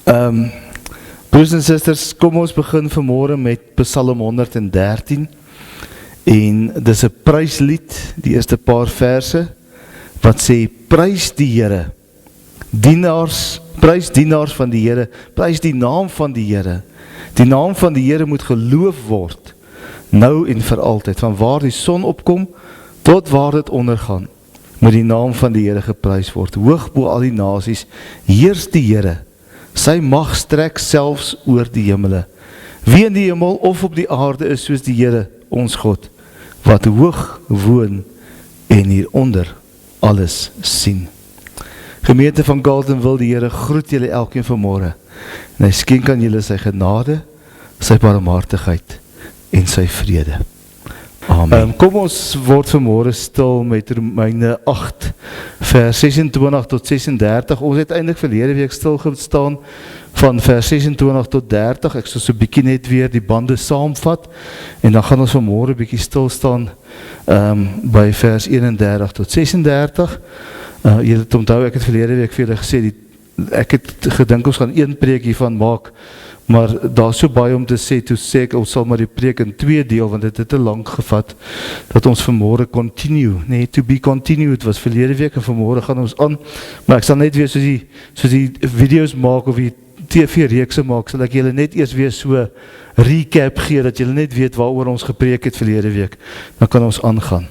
Broers en susters, kom ons begin vanmôre met Psalm 113 en dis 'n pryslied, die eerste paar verse wat sê, prys die Here, prys dienaars van die Here, prys die naam van die Here. Die naam van die Here moet geloof word, nou en vir altyd, van waar die son opkom, tot waar dit ondergaan, moet die naam van die Here geprys word. Hoog bo al die nasies, heers die Here, sy mag strek selfs oor die hemele. Wie in die hemel of op die aarde is soos die Here, ons God, wat hoog woon en hieronder alles sien. Gemeente van Carletonville, die Here groet julle elkeen vanmôre, en hy skenk aan julle sy genade, sy barmhartigheid en sy vrede. Amen. Kom ons word vanmôre stil met Romeine 8, vers 26 tot 36. Ons het eintlik verlede week stil gestaan van vers 26 tot 30. Ek sal so 'n bietjie net weer die bande saamvat, en dan gaan ons vanmôre 'n bietjie stil staan by vers 31 tot 36. Julle het onthou, ek het verlede week vir julle gesê, ek het gedink ons gaan een preek hiervan maak, maar daar is so baie om te sê, toe sê ek, ons sal maar die preek in 2 deel, want dit het te lank gevat, dat ons vanmôre continue, to be continued was verlede week, en vanmôre gaan ons aan, maar ek sal net weer soos die video's maak, of die TV-reekse maak, sal ek julle net eers weer so recap gee, dat julle net weet waaroor ons gepreek het verlede week, dan kan ons aangaan.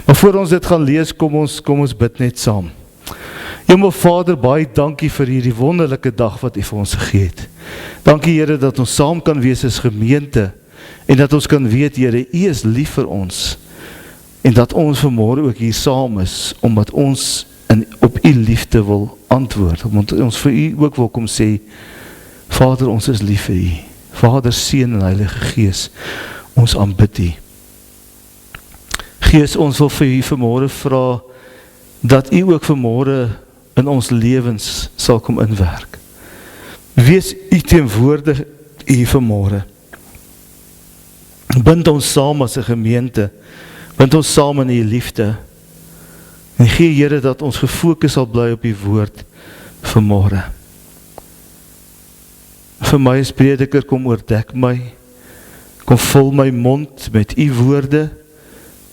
Maar voor ons dit gaan lees, kom ons bid net saam. Hemel Vader, baie dankie vir hierdie wonderlike dag wat U vir ons gegee het. Dankie Here dat ons saam kan wees as gemeente, en dat ons kan weet, Here, U is lief vir ons, en dat ons vanmôre ook hier saam is, omdat ons op U liefde wil antwoord, omdat ons vir U ook wil kom sê, Vader, ons is lief vir U. Vader, Seun en Heilige Gees, ons aanbid U. Gees, ons wil vir U vanmôre vra, dat U ook vanmôre in ons lewens sal kom inwerk. Wees U teenwoordig U vanmôre. Bind ons saam as 'n gemeente, bind ons saam in U liefde, en gee Here dat ons gefokus sal bly op U woord vanmôre. Vir my as prediker, kom oordek my, kom vul my mond met U woorde,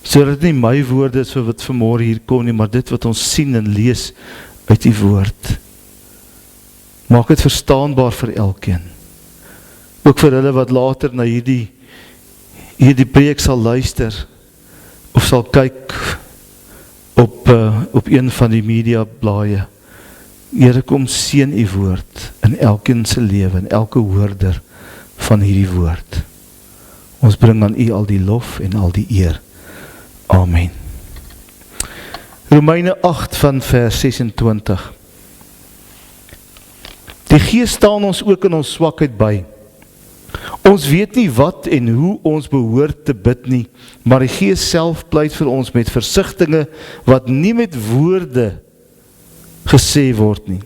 sodat nie my woorde is vir wat vanmôre hier kom nie, maar dit wat ons sien en lees uit U woord. Maak dit verstaanbaar vir elkeen. Ook vir hulle wat later na hierdie preek sal luister, of sal kyk op een van die media blaaie. Here, kom seën U woord in elkeen se lewe, in elke hoorder van hierdie woord. Ons bring aan U al die lof en al die eer. Amen. Romeine 8 van vers 26. Die Gees staan ons ook in ons swakheid by. Ons weet nie wat en hoe ons behoort te bid nie, maar die Gees self pleit vir ons met versigtinge wat nie met woorde gesê word nie.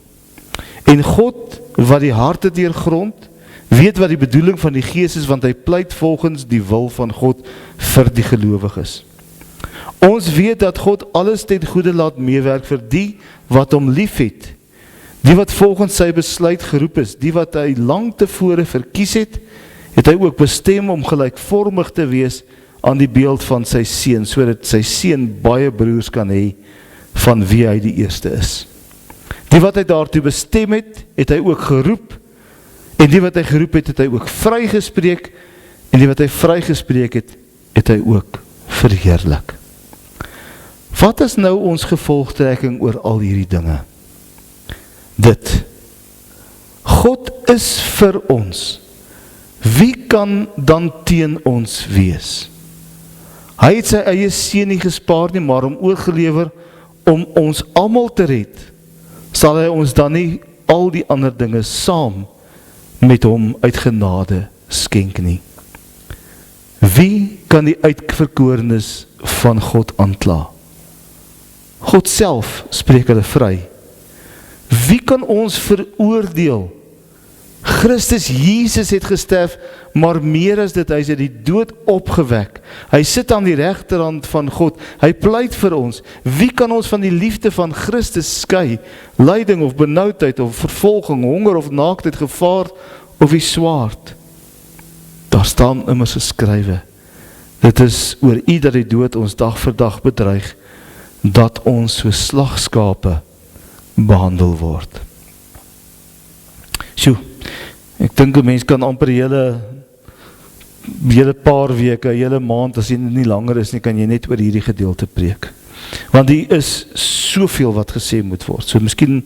En God, wat die harte deurgrond, weet wat die bedoeling van die Gees is, want hy pleit volgens die wil van God vir die gelowiges. Ons weet dat God alles ten goeie laat meewerk vir die wat hom lief het, die wat volgens sy besluit geroep is, die wat hy lang tevore verkies het, het hy ook bestem om gelykvormig te wees aan die beeld van sy seun, sodat sy seun baie broers kan hê van wie hy die eerste is. Die wat hy daartoe bestem het, het hy ook geroep, en die wat hy geroep het, het hy ook vrygespreek, en die wat hy vrygespreek het, het hy ook verheerlik. Wat is nou ons gevolgtrekking oor al hierdie dinge? Dit, God is vir ons, wie kan dan teen ons wees? Hy het sy eie seun nie gespaar nie, maar hom oorgelewer om ons almal te red, sal hy ons dan nie al die ander dinge saam met hom uit genade skenk nie. Wie kan die uitverkorenes van God aankla? God self spreek hulle vry. Wie kan ons veroordeel? Christus Jesus het gesterf, maar meer as dit, hy is uit die dood opgewek. Hy sit aan die regterhand van God, hy pleit vir ons. Wie kan ons van die liefde van Christus skei? Lyding of benoudheid of vervolging, honger of naaktheid, gevaar of die swaard? Daar staan immers geskrywe, dit is oor u dat die dood ons dag vir dag bedreig, dat ons so slagskape behandel word. Sjoe, ek dink 'n mens kan amper hele paar weke, hele maand, as jy nie langer is nie, kan jy net oor hierdie gedeelte preek. Want hier is soveel wat gesê moet word. So miskien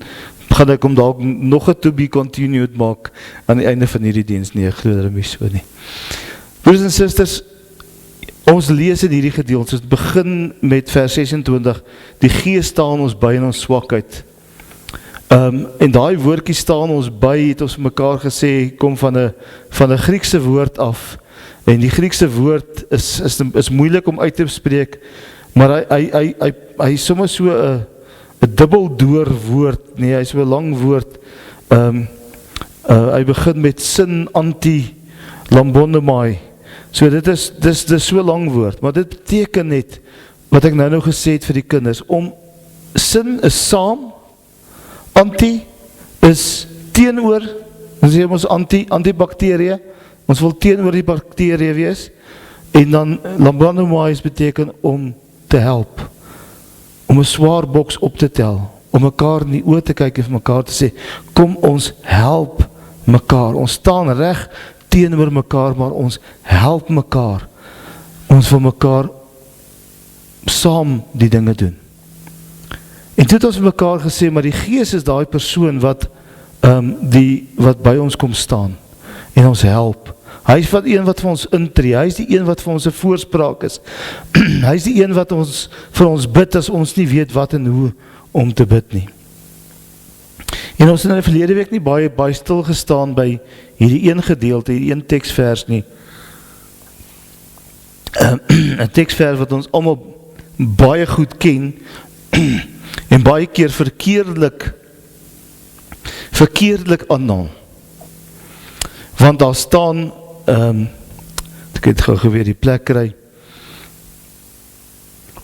gaan ek om dalk nog 'n to be continued maak aan die einde van hierdie diens. Nee, ek glo dit is so nie. Broers en susters, ons lees in hierdie gedeelte, het begin met vers 26, die Gees staan ons by in ons swakheid. En daai woordjie staan ons by, het ons mekaar gesê, kom van 'n Griekse woord af. En die Griekse woord is moeilik om uit te spreek, maar hy is sommer so 'n dubbeldoor woord, nee, hy is so 'n lang woord. Hy begin met sin anti lambondemai. So dit is so 'n lang woord, maar dit beteken net, wat ek nou gesê het vir die kinders, om sin is saam, anti is teenoor, ons sê ons antibakterie, ons wil teenoor die bakterie wees, en dan lambondemai beteken om te help, om 'n swaar boks op te tel, om mekaar in die oë te kyk en vir mekaar te sê, kom ons help mekaar, ons staan reg teenoor mekaar, maar ons help mekaar, ons wil mekaar saam die dinge doen. En toe het ons mekaar gesê, maar die Gees is daai persoon wat by ons kom staan en ons help. Hy is die een wat vir ons intree, hy is die een wat vir ons 'n voorspraak is. Hy is die een wat vir ons bid as ons nie weet wat en hoe om te bid nie. En ons het in die verlede week nie baie stil gestaan by hierdie een gedeelte, hierdie een teksvers nie. 'n teksvers wat ons almal baie goed ken en baie keer verkeerdelik aanhaal. Want daar staan, ek het gou weer die plek kry,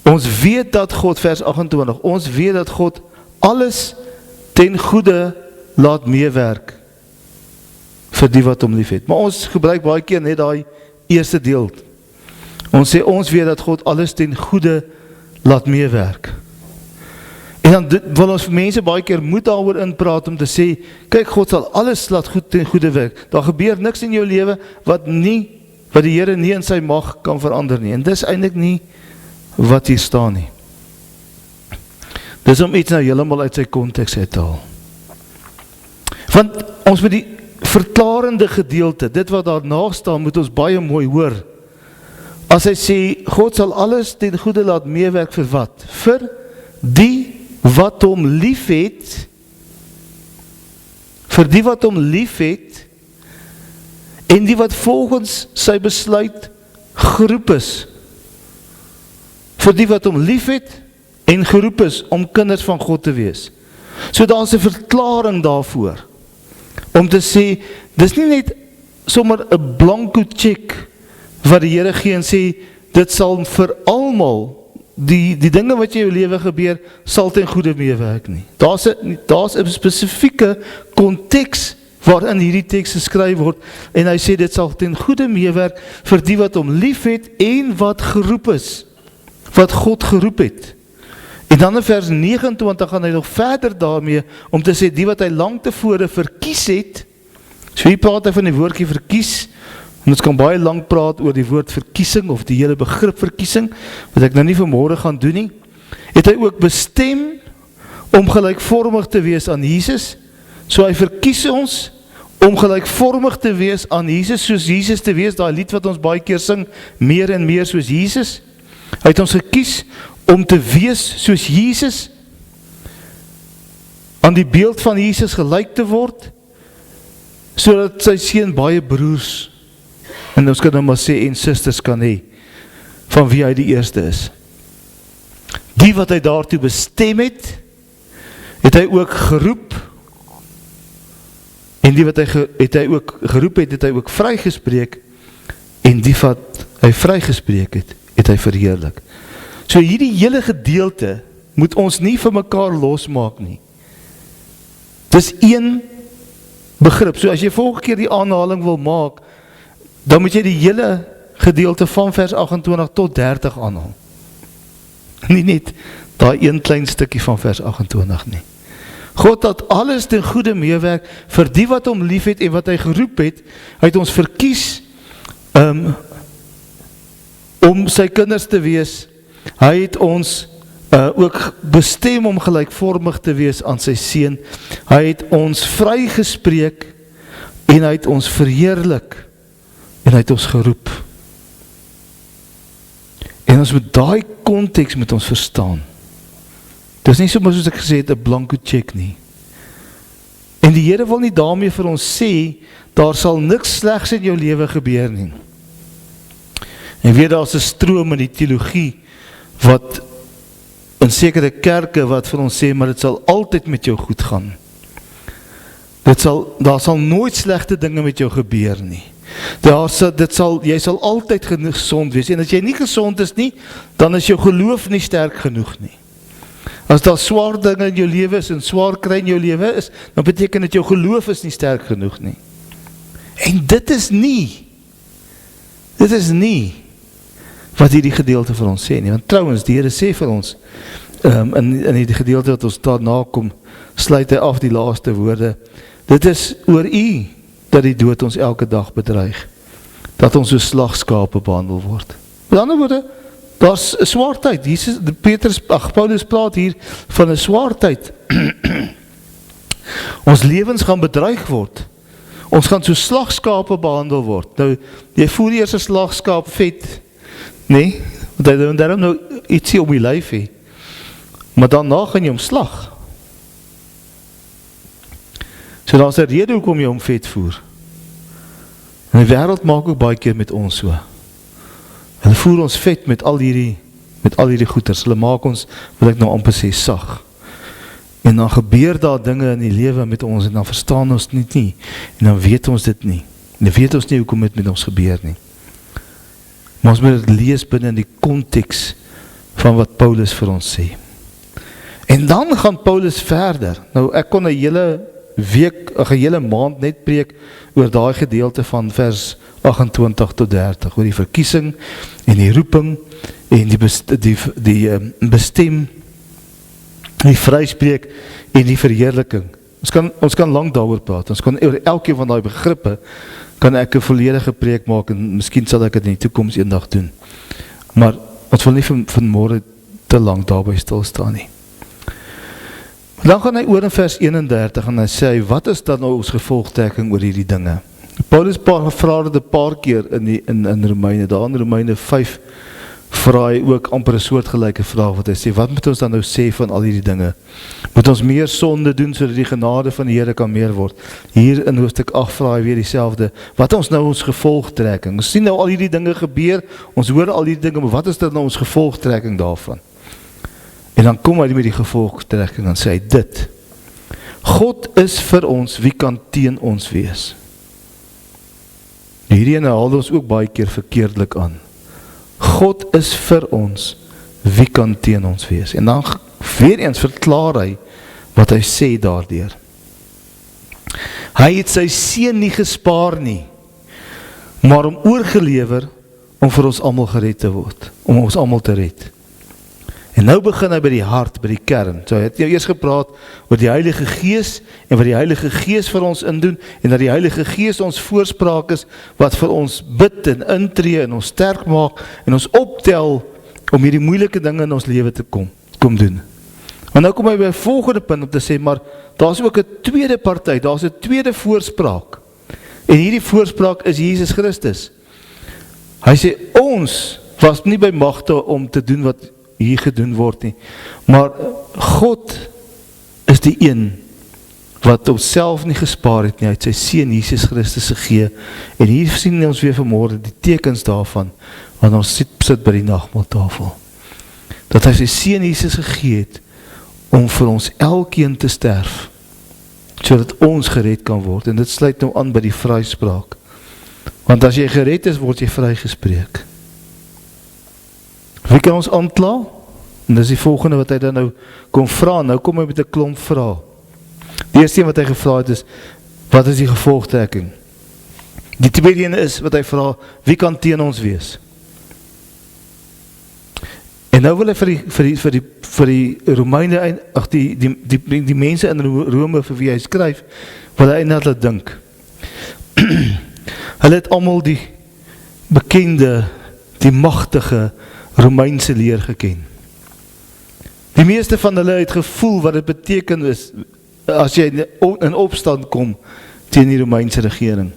ons weet dat God, vers 28, ons weet dat God alles ten goede laat meewerk vir die wat hom lief het. Maar ons gebruik baie keer net daai eerste deel. Ons sê, ons weet dat God alles ten goede laat meewerk. En dan wil ons mense baie keer moet daaroor inpraat om te sê, kyk, God sal alles laat goed ten goede werk. Daar gebeur niks in jou lewe wat die Here nie in sy mag kan verander nie. En dis eintlik nie wat hier staan nie. Dis om iets nou heeltemal uit sy konteks uit te haal. Want ons met die verklarende gedeelte, dit wat daarna staan, moet ons baie mooi hoor. As hy sê, God sal alles ten goede laat meewerk vir wat? Vir die wat hom lief het, vir die wat hom lief het, en die wat volgens sy besluit geroep is, vir die wat hom lief het, en geroep is om kinders van God te wees. So daar is 'n verklaring daarvoor, om te sê, dis nie net sommer 'n blanco check, wat die Here gee en sê, dit sal vir almal, die dinge wat in jou lewe gebeur, sal ten goede meewerk nie. Daar's 'n spesifieke konteks waarin hierdie teks geskryf word, en hy sê dit sal ten goede meewerk vir die wat hom lief het en wat geroep is, wat God geroep het. En dan in vers 29 gaan hy nog verder daarmee om te sê die wat hy lang tevore verkies het. So hier praat hy van die woordjie verkies. En ons kan baie lang praat oor die woord verkiesing of die hele begrip verkiesing, wat ek nou nie vanmôre gaan doen nie. Het hy ook bestem om gelykvormig te wees aan Jesus. So hy verkies ons om gelykvormig te wees aan Jesus, soos Jesus te wees, daai lied wat ons baie keer sing, meer en meer soos Jesus. Hy het ons gekies om te wees soos Jesus, aan die beeld van Jesus gelyk te word, sodat sy seun baie broers, en ons kan nou maar sê, en susters kan hê, van wie hy die eerste is. Die wat hy daartoe bestem het hy ook geroep, en die wat hy ook geroep het hy ook vrygespreek, en die wat hy vrygespreek het hy verheerlik. So hierdie hele gedeelte moet ons nie vir mekaar losmaak nie. Dis een begrip. So as jy volgende keer die aanhaling wil maak, dan moet jy die hele gedeelte van vers 28 tot 30 aanhaal. Nie net daai een klein stukkie van vers 28 nie. God het alles ten goeie meewerk vir die wat hom lief het en wat hy geroep het. Hy het ons verkies om sy kinders te wees. Hy het ons ook bestem om gelykvormig te wees aan sy seun. Hy het ons vrygespreek en hy het ons verheerlik en hy het ons geroep. En ons moet daai konteks met ons verstaan. Dit is nie soos ek gesê het, 'n blanco check nie. En die Here wil nie daarmee vir ons sê, daar sal niks slegs in jou lewe gebeur nie. En weer daar is 'n stroom in die teologie, wat in sekere kerke wat vir ons sê, maar dit sal altyd met jou goed gaan. Daar sal nooit slegte dinge met jou gebeur nie. Jy sal altyd gesond wees, en as jy nie gesond is nie, dan is jou geloof nie sterk genoeg nie. As daar swaar dinge in jou lewe is, en swaar kry in jou lewe is, dan beteken dat jou geloof is nie sterk genoeg nie. En dit is nie wat hierdie gedeelte vir ons sê nie, want trouwens, die Here sê vir ons, in die gedeelte wat ons daarna kom, sluit hy af die laaste woorde, dit is oor u, dat die dood ons elke dag bedreig, dat ons soos slagskape behandel word. Met ander woorde, daar is 'n swaar tyd, Paulus praat hier van 'n swaar tyd, ons lewens gaan bedreig word, ons gaan soos slagskape behandel word. Nou, jy voer eers 'n slagskaap vet, nee, want hy het daarom nou ietsie om die lyf hê, maar daarna gaan jy hom slag. So daar is 'n rede hoekom jy hom vet voer. En die wêreld maak ook baie keer met ons so. Hulle voer ons vet met al hierdie goeders. Hulle maak ons, wil ek nou amper sê, sag. En dan gebeur daar dinge in die lewe met ons, en dan verstaan ons dit nie. En dan weet ons dit nie. En dan weet ons nie hoekom dit met ons gebeur nie. Maar ons moet dit lees binne in die konteks van wat Paulus vir ons sê. En dan gaan Paulus verder. Nou, ek kon 'n hele maand net preek oor daai gedeelte van vers 28 tot 30, oor die verkiesing en die roeping en die bestem, die vryspreek en die verheerliking. Ons kan lank daaroor praat. Ons kan oor elkeen van daai begrippe kan ek 'n volledige preek maak, en miskien sal ek dit in die toekoms eendag doen. Maar ons wil nie vanmôre te lank daarby stil staan nie. Dan gaan hy oor in vers 31 en hy sê, wat is dan nou ons gevolgtrekking oor hierdie dinge? Paulus vra dit 'n paar keer in Romeine, daar in Romeine 5 vra hy ook amper 'n soortgelyke vraag wat hy sê, wat moet ons dan nou sê van al hierdie dinge? Moet ons meer sonde doen sodat die genade van die Here kan meer word? Hier in hoofstuk 8 vra hy weer dieselfde, wat ons nou ons gevolgtrekking? Ons sien nou al hierdie dinge gebeur, ons hoor al hierdie dinge, maar wat is dan nou ons gevolgtrekking daarvan? En dan kom hy met die gevolgtrekking en sê hy dit, God is vir ons, wie kan teen ons wees? Hierdie ene haal ons ook baie keer verkeerdelik aan. God is vir ons, wie kan teen ons wees? En dan weer eens verklaar hy wat hy sê daardeur. Hy het sy seun nie gespaar nie, maar hom oorgelewer om vir ons almal gered te word, om ons almal te red. En nou begin hy by die hart, by die kern. So hy het eers gepraat oor die Heilige Gees en wat die Heilige Gees vir ons indoen en dat die Heilige Gees ons voorspraak is wat vir ons bid en intree en ons sterk maak en ons optel om hierdie moeilike dinge in ons lewe te kom doen. Maar nou kom hy by 'n volgende punt om te sê, maar daar is ook 'n tweede party, daar is 'n tweede voorspraak. En hierdie voorspraak is Jesus Christus. Hy sê, ons was nie by magte om te doen wat hier gedoen word nie, maar God is die een wat homself nie gespaar het nie, hy het sy seun Jesus Christus gegee, en hier sien ons weer vanmôre die tekens daarvan, wanneer ons sit by die nagmaaltafel, dat hy sy seun Jesus gegee het, om vir ons elkeen te sterf, sodat ons gered kan word, en dit sluit nou aan by die vryspraak, want as jy gered is, word jy vrygespreek. Wie kan ons aankla? En dis die volgende wat hy dan nou kom vra, nou kom hy met 'n klomp vrae. Die eerste een wat hy gevra het is, wat is die gevolgtrekking? Die tweede een is, wat hy vra, wie kan teen ons wees? En nou wil hy vir die Romeine, ag die mense in Rome vir wie hy skryf, wil hy eintlik laat dink. Hulle het almal die bekende, die magtige Romeinse leer geken. Die meeste van hulle het gevoel wat dit beteken is, as jy in opstand kom teen die Romeinse regering.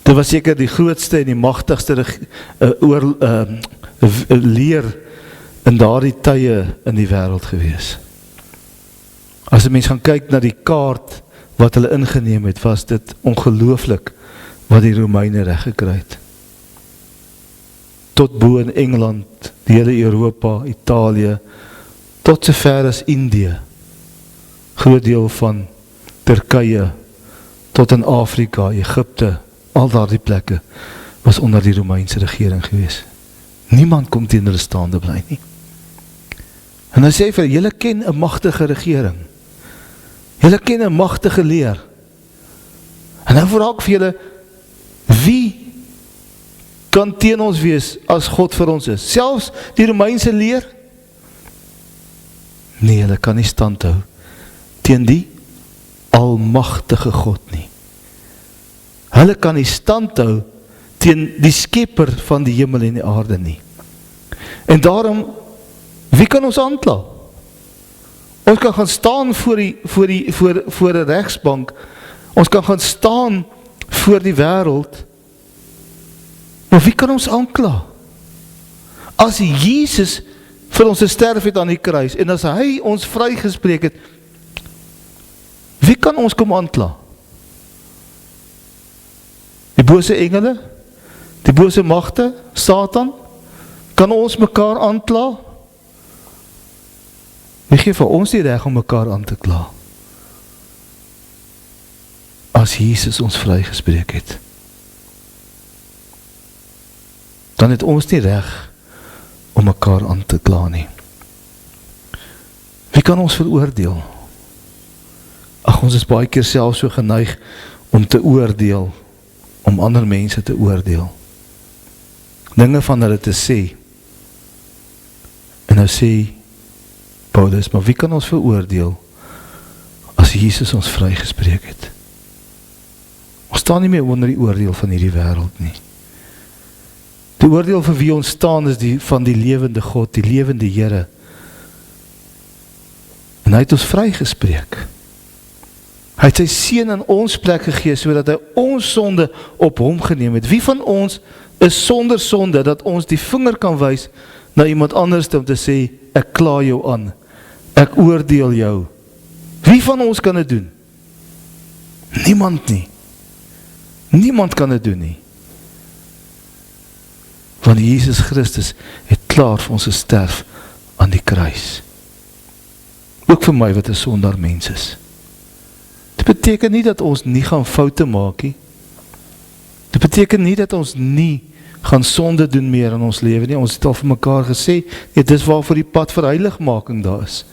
Dit was seker die grootste en die magtigste leer in daardie tye in die wêreld gewees. As 'n mens gaan kyk na die kaart wat hulle ingeneem het, was dit ongelooflik wat die Romeine reg gekry het. Tot bo in Engeland, die hele Europa, Italië, tot so ver as Indië, groot deel van Turkye, tot in Afrika, Egipte, al daardie plekke, was onder die Romeinse regering gewees. Niemand kom teen hulle staande bly nie. En hy sê vir julle ken 'n magtige regering. Julle ken 'n magtige leer. En nou vra ek vir julle, wie kan teen ons wees as God vir ons is? Selfs die Romeinse leer? Nee, hulle kan nie standhou teen die almagtige God nie. Hulle kan nie standhou teen die skepper van die hemel en die aarde nie. En daarom, wie kan ons aankla? Ons kan gaan staan voor 'n regsbank, ons kan gaan staan voor die wêreld, maar wie kan ons aankla? As Jesus vir ons gesterf het aan die kruis, en as hy ons vrygespreek het, wie kan ons kom aankla? Die bose engele, die bose magte, Satan, kan ons mekaar aankla? Wie gee vir ons die reg om mekaar aan te kla? As Jesus ons vrygespreek het, dan het ons nie reg om mekaar aan te kla nie. Wie kan ons veroordeel? Ag, ons is baie keer self so geneig om te oordeel, om ander mense te oordeel. Dinge van hulle te sê. En nou sê Paulus, maar wie kan ons veroordeel as Jesus ons vrygespreek het? Ons staan nie meer onder die oordeel van hierdie wêreld nie. Die oordeel vir wie ons staan is die van die lewende God, die lewende Here. En hy het ons vrygespreek. Hy het sy seun in ons plek gegee, sodat hy ons sonde op hom geneem het. Wie van ons is sonder sonde, dat ons die vinger kan wys na iemand anders om te sê, ek kla jou aan, ek oordeel jou. Wie van ons kan dit doen? Niemand nie. Niemand kan dit doen nie. Want Jesus Christus het klaar vir ons gesterf aan die kruis. Ook vir my wat 'n sondaar mens is. Dit beteken nie dat ons nie gaan foute maak nie. Dit beteken nie dat ons nie gaan sonde doen meer in ons lewe nie. Ons het al vir mekaar gesê, dit is waarvoor die pad vir heiligmaking daar is.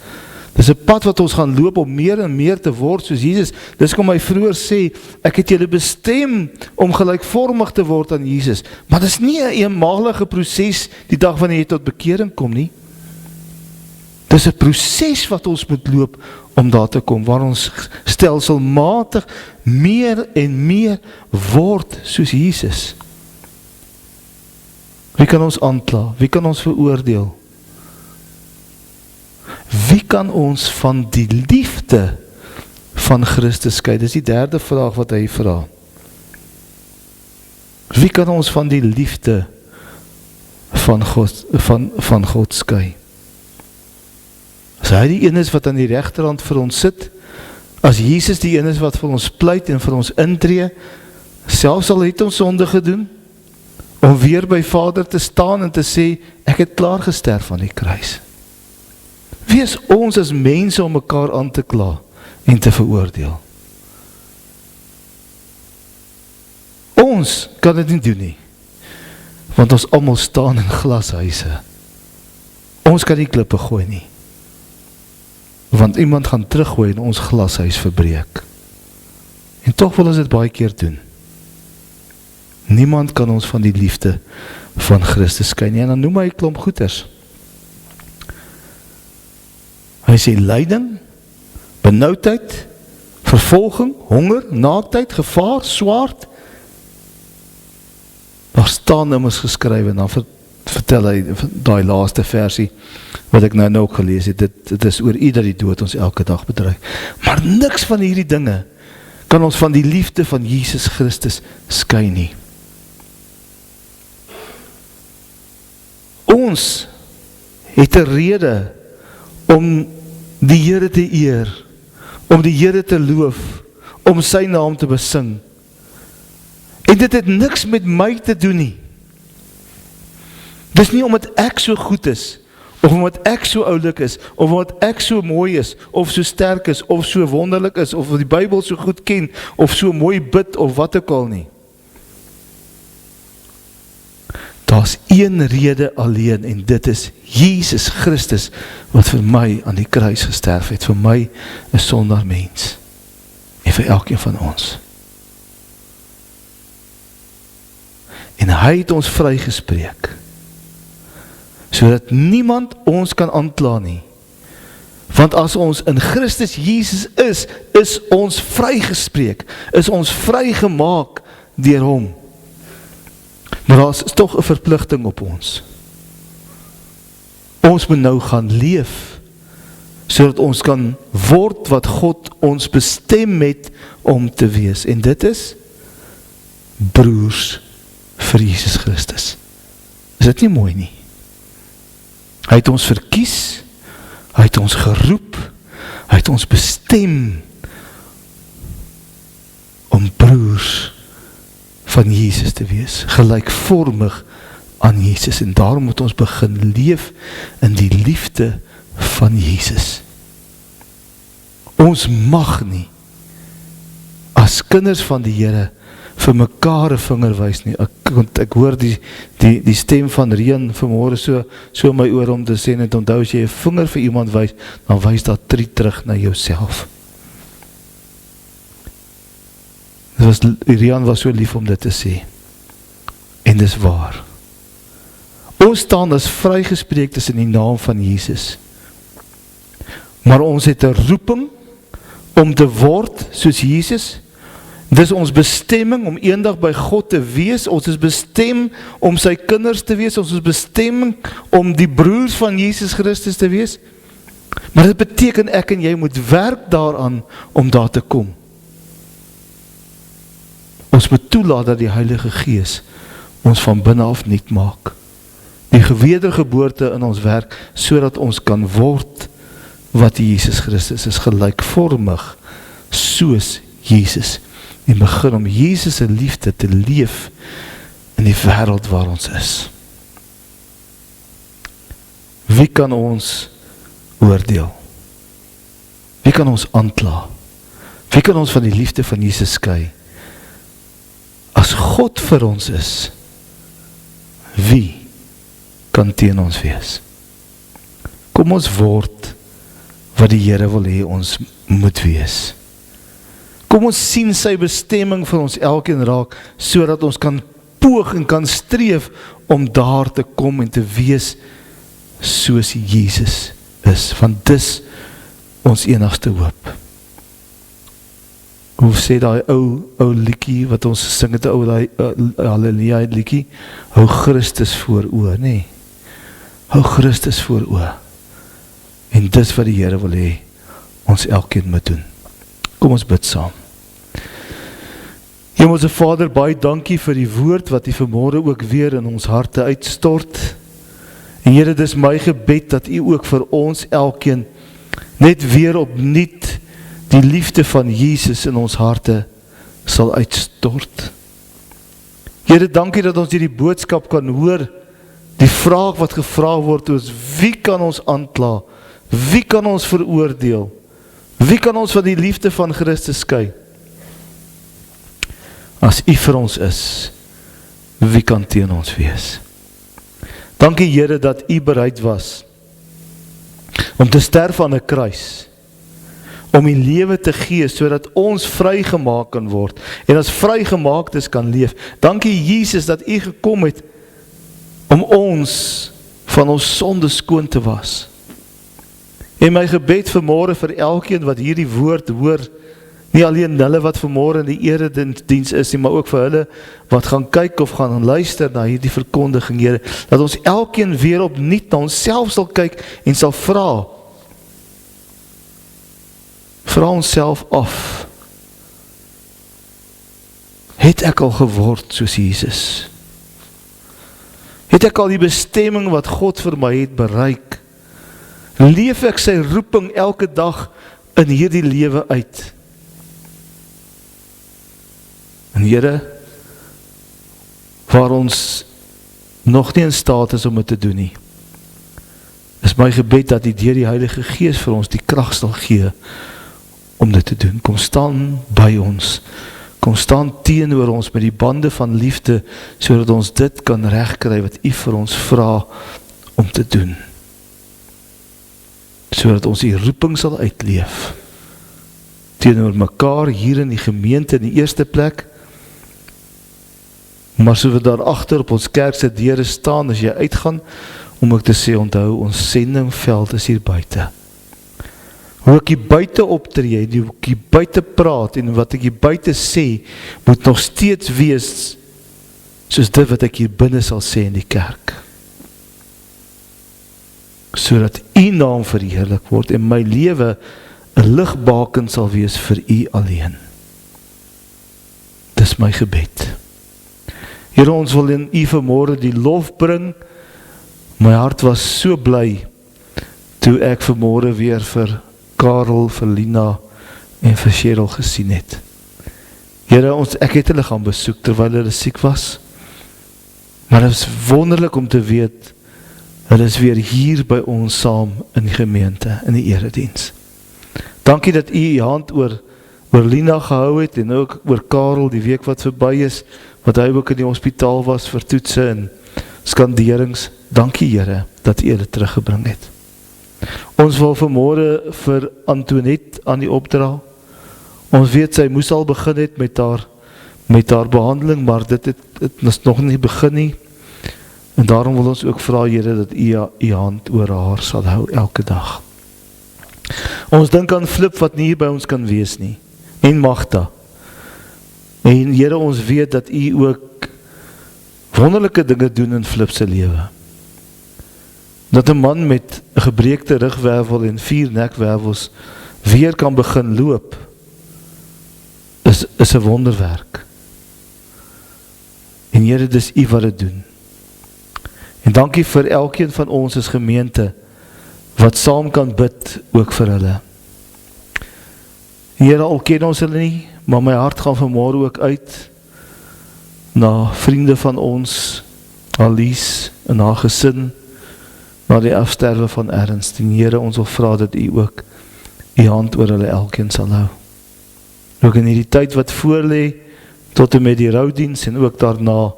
Dis 'n pad wat ons gaan loop om meer en meer te word soos Jesus. Dis kom hy vroeër sê, ek het julle bestem om gelykvormig te word aan Jesus. Maar dis nie 'n eenmalige proses die dag wanneer jy tot bekering kom nie. Dis 'n proses wat ons moet loop om daar te kom, waar ons stelselmatig meer en meer word soos Jesus. Wie kan ons aankla? Wie kan ons veroordeel? Wie kan ons van die liefde van Christus skei? Dis die derde vraag wat hy vra. Wie kan ons van die liefde van God skei? As hy die een is wat aan die regterhand vir ons sit, as Jesus die een is wat vir ons pleit en vir ons intree, selfs al het ons sonde gedoen, om weer by Vader te staan en te sê, ek het klaar gesterf aan die kruis. Wie is ons as mense om mekaar aan te kla? en te veroordeel. Ons kan dit nie doen nie, want ons almal staan in glashuise. Ons kan nie klippe gooi nie, want iemand gaan teruggooi en ons glashuis verbreek. En tog wil ons dit baie keer doen. Niemand kan ons van die liefde van Christus skei nie. En dan noem hy 'n klomp goeters. Hy sê lyding, benoudheid, vervolging, honger, naaktheid, gevaar, swaard. Daar staan immers geskrywe, en dan vertel hy daai laaste versie, wat ek nou ook gelees het, dit is oor ieder die dood ons elke dag bedreig. Maar niks van hierdie dinge kan ons van die liefde van Jesus Christus skei nie. Ons het 'n rede om die Here te eer, om die Here te loof, om sy naam te besing. En dit het niks met my te doen nie. Dis nie omdat ek so goed is, of omdat ek so oulik is, of omdat ek so mooi is, of so sterk is, of so wonderlik is, of die Bybel so goed ken, of so mooi bid, of wat ook al nie. Daar's een rede alleen, en dit is Jesus Christus, wat vir my aan die kruis gesterf het, vir my 'n sondaar mens, en vir elkeen van ons. En hy het ons vrygespreek, sodat niemand ons kan aankla nie. Want as ons in Christus Jesus is ons vrygespreek, is ons vrygemaak deur hom. Maar daar is tog 'n verpligting op ons. Ons moet nou gaan leef, sodat ons kan word wat God ons bestem het om te wees. En dit is broers vir Jesus Christus. Is dit nie mooi nie? Hy het ons verkies, hy het ons geroep, hy het ons bestem om broers van Jesus te wees, gelykvormig aan Jesus, en daarom moet ons begin leef in die liefde van Jesus. Ons mag nie as kinders van die Here vir mekaar 'n vinger wys nie. Ek hoor die stem van Reën vanmôre so my oor om te sê, net onthou, as jy 'n vinger vir iemand wys, dan wys dat 3 terug na jouself. Reën was so lief om dit te sê. En dis waar. Ons staan as vrygespreektes in die naam van Jesus. Maar ons het 'n roeping om te word soos Jesus. Dis ons bestemming om eendag by God te wees. Ons is bestem om sy kinders te wees. Ons is bestemming om die broers van Jesus Christus te wees. Maar dit beteken ek en jy moet werk daaraan om daar te kom. Ons moet toelaat dat die Heilige Gees ons van binne af nuut maak. Die wedergeboorte in ons werk, sodat ons kan word wat Jesus Christus is, gelykvormig soos Jesus. En begin om Jesus se liefde te leef in die wêreld waar ons is. Wie kan ons oordeel? Wie kan ons aankla? Wie kan ons van die liefde van Jesus skei? As God vir ons is, wie kan teen ons wees? Kom ons word wat die Here wil hê ons moet wees. Kom ons sien sy bestemming vir ons elkeen raak, sodat ons kan poog en kan streef om daar te kom en te wees soos Jesus is, want dis ons enigste hoop. Hoe sê daai ou liedjie wat ons sing het, daai Halleluja liedjie, hou Christus voor oë, nee. Hou Christus voor oë. En dis wat die Here wil hê ons elkeen moet doen. Kom ons bid saam. Hemelse Vader, baie dankie vir die woord wat U vanmôre ook weer in ons harte uitstort. En Here, dis my gebed dat U ook vir ons elkeen net weer opnuut die liefde van Jesus in ons harte sal uitstort. Here, dankie dat ons hierdie boodskap kan hoor, die vraag wat gevra word is, wie kan ons aankla? Wie kan ons veroordeel? Wie kan ons van die liefde van Christus skei? As U vir ons is, wie kan teen ons wees? Dankie Here dat U bereid was om te sterf aan 'n kruis, om U lewe te gee, sodat ons vrygemaak kan word, en as vrygemaaktes kan leef. Dankie Jesus dat U gekom het, om ons van ons sonde skoon te was. En my gebed vanmôre vir elkeen wat hierdie woord hoor, nie alleen hulle wat vanmôre in die erediens is nie, maar ook vir hulle wat gaan kyk of gaan luister na hierdie verkondiging, Here, dat ons elkeen weer opnuut na onsself sal kyk en sal vra onsself af, het ek al geword soos Jesus? Het ek al die bestemming wat God vir my het bereik? Leef ek sy roeping elke dag in hierdie lewe uit? En Here, waar ons nog nie in staat is om dit te doen nie, is my gebed dat U deur die Heilige Gees vir ons die krag sal gee om dit te doen. Kom staan by ons, kom staan teenoor ons met die bande van liefde, sodat ons dit kan regkry wat U vir ons vra om te doen. Sodat ons die roeping sal uitleef, teenoor mekaar hier in die gemeente in die eerste plek, maar so wat daar agter op ons kerk se deure staan, as jy uitgaan, om ook te sê, onthou, ons sendingveld is hier buite. Hoe ek hier buite optree, hoe ek hier buite praat, en wat ek hier buite sê, moet nog steeds wees, soos dit wat ek hier binne sal sê in die kerk. Sodat U naam verheerlik word, en my lewe 'n ligbaken sal wees vir U alleen. Dis my gebed. Here, ons wil in U vanmôre die lof bring. My hart was so bly toe ek vanmôre weer vir Karel, vir Lina en vir Cheryl gesien het. Here, ek het hulle gaan besoek terwyl hulle siek was. Maar dit is wonderlik om te weet, hulle is weer hier by ons saam in die gemeente, in die erediens. Dankie dat U hand oor Lina gehou het, en ook oor Karel die week wat verby is, wat hy ook in die hospitaal was vir toetse en skanderings. Dankie Here dat U hulle teruggebring het. Ons wil vanmôre vir Antoinette aan die opdra. Ons weet sy moes al begin het met haar behandeling, maar dit is nog nie begin nie. En daarom wil ons ook vra Here dat U hand oor haar sal hou elke dag. Ons dink aan Flip wat nie hier by ons kan wees nie, en Magda. En Here, ons weet dat U ook wonderlike dinge doen in Flip se lewe. Dat 'n man met 'n gebreekte rugwervel en 4 nekwervels weer kan begin loop, is 'n wonderwerk. En Here, dis U wat dit doen. En dankie vir elkeen van ons as gemeente, wat saam kan bid, ook vir hulle. Here, al ken ons hulle nie, maar my hart gaan vanmôre ook uit na vriende van ons, Alice en haar gesin, na die afsterwe van Ernst. En Here, ons wil vra dat U ook U hand oor hulle elkeen sal hou. Ook in hierdie tyd wat voorlê, tot en met die roudiens en ook daarna,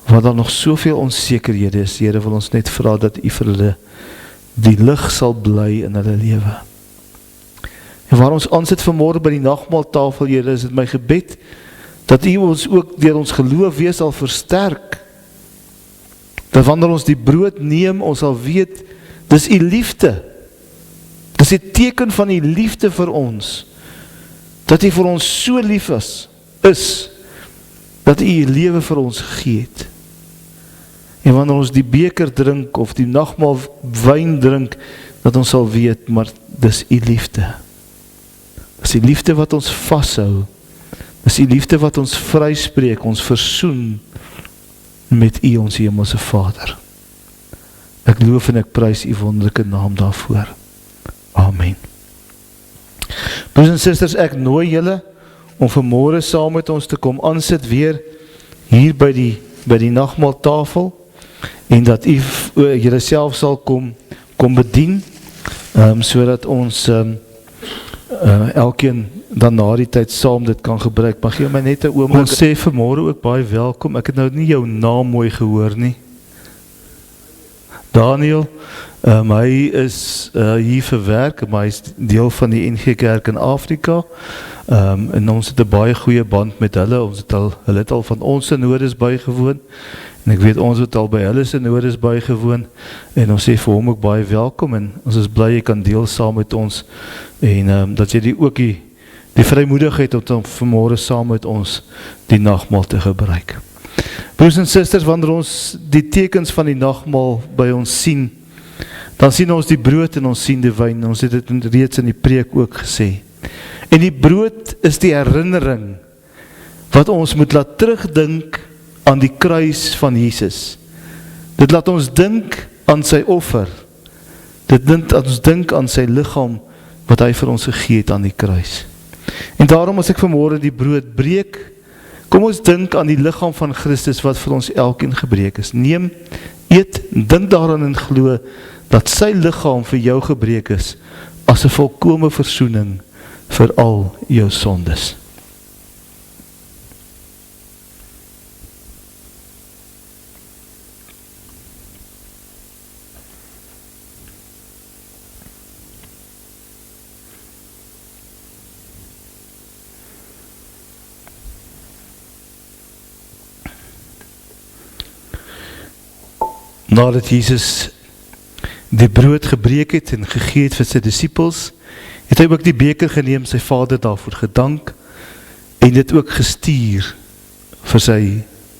waar daar nog soveel onsekerhede is, Here, wil ons net vra dat U vir hulle die lig sal bly in hulle lewe. En waar ons aansit vanmôre by die nagmaaltafel, Here, is dit my gebed, dat U ons ook deur ons geloof weer sal versterk. Dat wanneer ons die brood neem, ons sal weet, dis U liefde. Dis 'n teken van U liefde vir ons. Dat U vir ons so lief is, dat U U lewe vir ons gegee het. En wanneer ons die beker drink, of die nagmaal wyn drink, dat ons sal weet, maar dis U liefde. Dis die liefde wat ons vashou. Dis die liefde wat ons vryspreek, ons versoen met U, ons hemelse Vader. Ek loof en ek prys U wonderlike naam daarvoor. Amen. Broers en susters, ek nooi julle om vanmôre saam met ons te kom aansit weer hier by die nagmaaltafel, en dat U julle self sal kom bedien, sodat ons elkeen dan na die tyd saam dit kan gebruik. Mag jy my net 'n oomblik, ons sê vanmôre ook baie welkom, ek het nou nie jou naam mooi gehoor nie. Daniel, hy is hier vir werk, maar hy is deel van die NG Kerk in Afrika, en ons het 'n baie goeie band met hulle, hulle het al van ons synodes bygewoon, en ek weet ons het al by hulle synodes bygewoon, en ons sê vir hom ook baie welkom, en ons is bly jy kan deel saam met ons, en dat jy ook die vrymoedigheid om dan vanmôre saam met ons die nagmaal te gebruik. Broers en susters, wanneer ons die tekens van die nagmaal by ons sien, dan sien ons die brood en ons sien die wyn. Ons het dit reeds in die preek ook gesê. En die brood is die herinnering wat ons moet laat terugdink aan die kruis van Jesus. Dit laat ons dink aan sy offer. Dit laat ons dink aan sy liggaam wat hy vir ons gegee het aan die kruis. En daarom as ek vanmôre die brood breek, kom ons dink aan die liggaam van Christus wat vir ons elkeen gebreek is. Neem, eet, dink daaraan en glo dat sy liggaam vir jou gebreek is as 'n volkome versoening vir al jou sondes. Nadat Jesus die brood gebreek het en gegee het vir sy disippels, het hy ook die beker geneem, sy Vader daarvoor gedank, en dit ook gestuur vir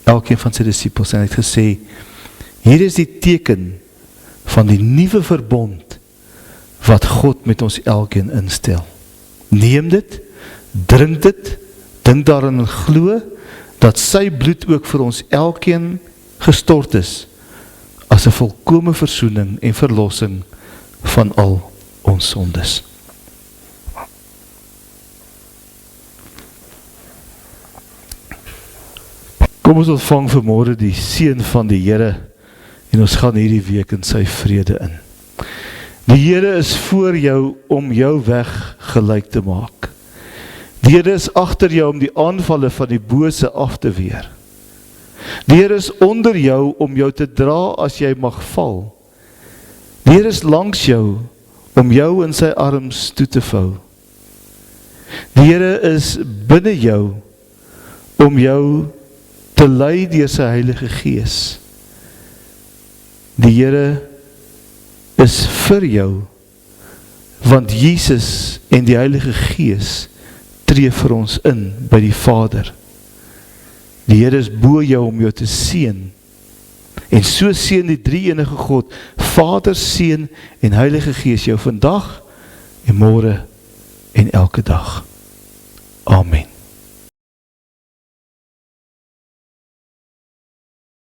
elkeen van sy disippels, en hy het gesê, hier is die teken van die nuwe verbond, wat God met ons elkeen instel. Neem dit, drink dit, dink daaraan en glo, dat sy bloed ook vir ons elkeen gestort is, as 'n volkome versoening en verlossing van al ons sondes. Kom ons ontvang vanmôre die seën van die Here, en ons gaan hierdie week in sy vrede in. Die Here is voor jou om jou weg gelyk te maak. Die Here is agter jou om die aanvalle van die bose af te weer. Die Here is onder jou om jou te dra as jy mag val. Die Here is langs jou om jou in sy arms toe te vou. Die Here is binne jou om jou te lei deur sy Heilige Gees. Die Here is vir jou, want Jesus en die Heilige Gees tree vir ons in by die Vader. Die Here is bo jou om jou te seën. En so seën die drie-enige God, Vader, Seun en Heilige Gees jou vandag en môre en elke dag. Amen.